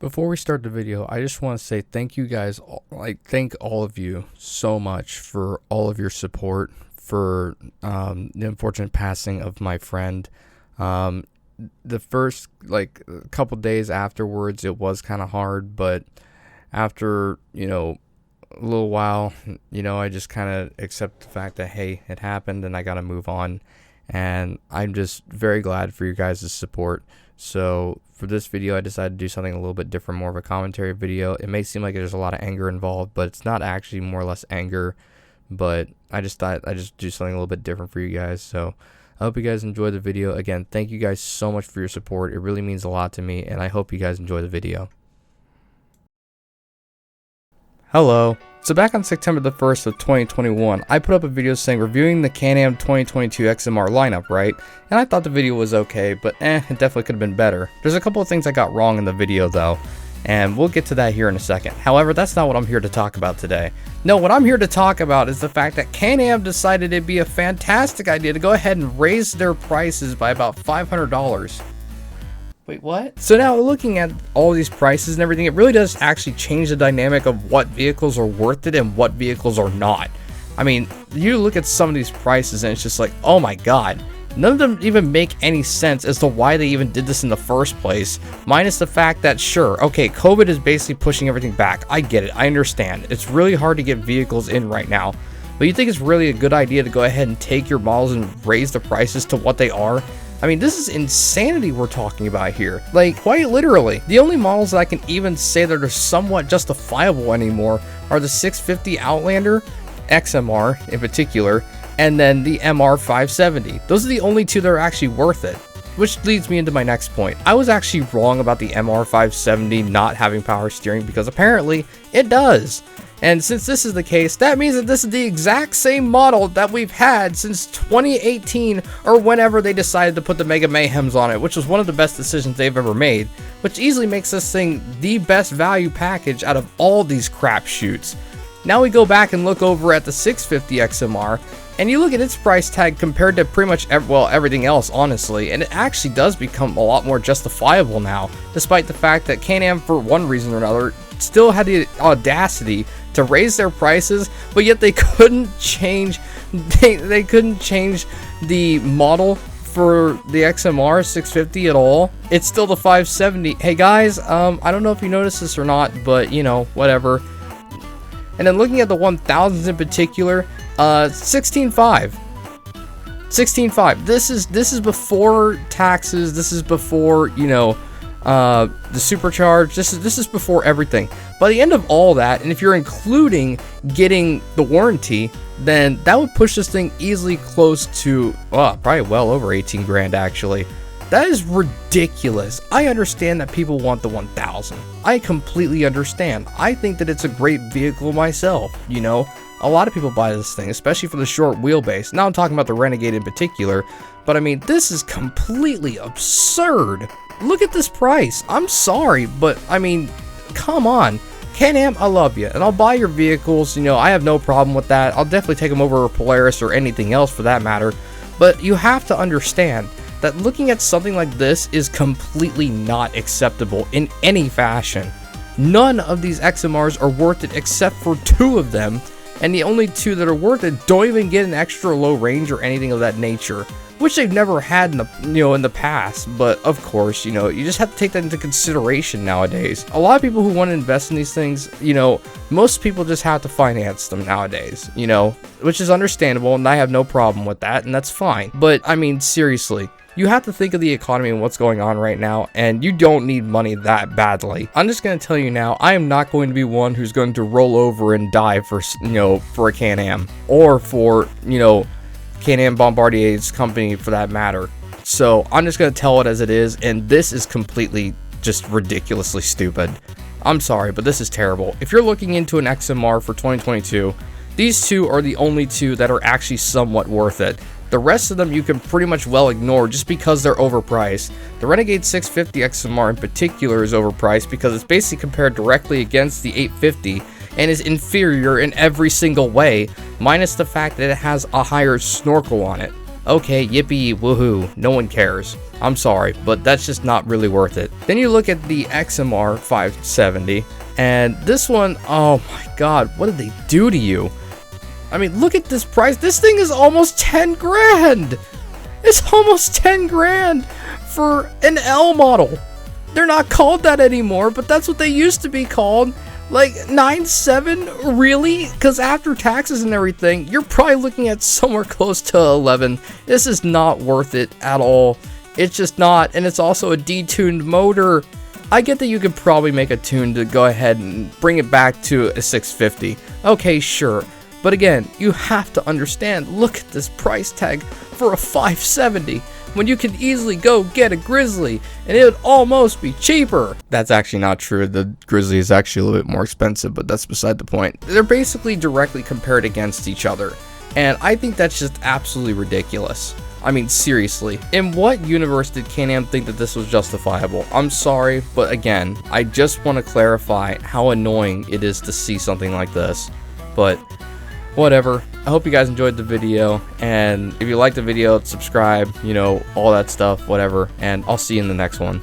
Before we start the video, I just want to say thank you guys, thank all of you so much for all of your support for the unfortunate passing of my friend. The first couple days afterwards, it was kind of hard, but after, a little while, I just kind of accept the fact that, hey, it happened and I got to move on. And I'm just very glad for you guys' support. So for this video, I decided to do something a little bit different, more of a commentary video. It may seem like there's a lot of anger involved, but it's not actually, more or less anger. But I just thought I'd just do something a little bit different for you guys. So I hope you guys enjoyed the video. Again, thank you guys so much for your support. It really means a lot to me, and I hope you guys enjoy the video. Hello. So back on September the 1st of 2021, I put up a video saying reviewing the Can-Am 2022 XMR lineup, right? And I thought the video was okay, but it definitely could have been better. There's a couple of things I got wrong in the video though, and we'll get to that here in a second. However, that's not what I'm here to talk about today. No, what I'm here to talk about is the fact that Can-Am decided it'd be a fantastic idea to go ahead and raise their prices by about $500. Wait, what? So now looking at all these prices and everything, it really does actually change the dynamic of what vehicles are worth it and what vehicles are not. I mean, you look at some of these prices and it's just like, oh my god, none of them even make any sense as to why they even did this in the first place, minus the fact that, sure, okay, COVID is basically pushing everything back. I get it, I understand. It's really hard to get vehicles in right now, but you think it's really a good idea to go ahead and take your models and raise the prices to what they are? I mean, this is insanity we're talking about here. Like, quite literally. The only models that I can even say that are somewhat justifiable anymore are the 650 Outlander, XMR in particular, and then the MR570. Those are the only two that are actually worth it. Which leads me into my next point. I was actually wrong about the MR570 not having power steering because apparently it does. And since this is the case, that means that this is the exact same model that we've had since 2018 or whenever they decided to put the Mega Mayhems on it, which was one of the best decisions they've ever made, which easily makes this thing the best value package out of all these crapshoots. Now we go back and look over at the 650 XMR, and you look at its price tag compared to pretty much everything else, honestly, and it actually does become a lot more justifiable now, despite the fact that Can-Am, for one reason or another, still had the audacity to raise their prices, but yet they couldn't change they couldn't change the model for the XMR 650 at all. It's still the 570. Hey guys, I don't know if you noticed this or not, but whatever. And then looking at the 1000s in particular, 16.5. 16.5. This is before taxes. This is before, the supercharge. This is before everything. By the end of all that, and if you're including getting the warranty, then that would push this thing easily close to, probably well over 18 grand actually. That is ridiculous. I understand that people want the 1000. I completely understand. I think that it's a great vehicle myself, A lot of people buy this thing, especially for the short wheelbase. Now I'm talking about the Renegade in particular, but I mean, this is completely absurd. Look at this price. I'm sorry, but I mean, come on. Can-Am, I love you, and I'll buy your vehicles, I have no problem with that. I'll definitely take them over a Polaris or anything else for that matter, but you have to understand that looking at something like this is completely not acceptable in any fashion. None of these XMRs are worth it except for two of them, and the only two that are worth it don't even get an extra low range or anything of that nature, which they've never had in the in the past. But of course, you just have to take that into consideration nowadays. A lot of people who want to invest in these things, most people just have to finance them nowadays, which is understandable, and I have no problem with that, and that's fine. But I mean, seriously, you have to think of the economy and what's going on right now, and you don't need money that badly. I'm just going to tell you now, I am not going to be one who's going to roll over and die for a Can-Am, or for, Can-Am Bombardier's company for that matter. So I'm just going to tell it as it is, and this is completely just ridiculously stupid. I'm sorry, but this is terrible. If you're looking into an XMR for 2022, these two are the only two that are actually somewhat worth it. The rest of them you can pretty much well ignore just because they're overpriced. The Renegade 650 XMR in particular is overpriced because it's basically compared directly against the 850 and is inferior in every single way, minus the fact that it has a higher snorkel on it. Okay, yippee, woohoo, no one cares. I'm sorry, but that's just not really worth it. Then you look at the XMR 570, and this one, oh my god, what did they do to you? I mean, look at this price. This thing is almost 10 grand. It's almost 10 grand for an L model. They're not called that anymore, but that's what they used to be called. Like 9.7, really? Because after taxes and everything, you're probably looking at somewhere close to 11. This is not worth it at all. It's just not, and it's also a detuned motor. I get that you could probably make a tune to go ahead and bring it back to a 650. Okay, sure. But again, you have to understand, look at this price tag for a 570 when you can easily go get a Grizzly and it would almost be cheaper. That's actually not true. The Grizzly is actually a little bit more expensive, but that's beside the point. They're basically directly compared against each other, and I think that's just absolutely ridiculous. I mean, seriously, in what universe did Can-Am think that this was justifiable? I'm sorry, but again, I just want to clarify how annoying it is to see something like this. But whatever. I hope you guys enjoyed the video, and if you liked the video, subscribe, you know, all that stuff, whatever, and I'll see you in the next one.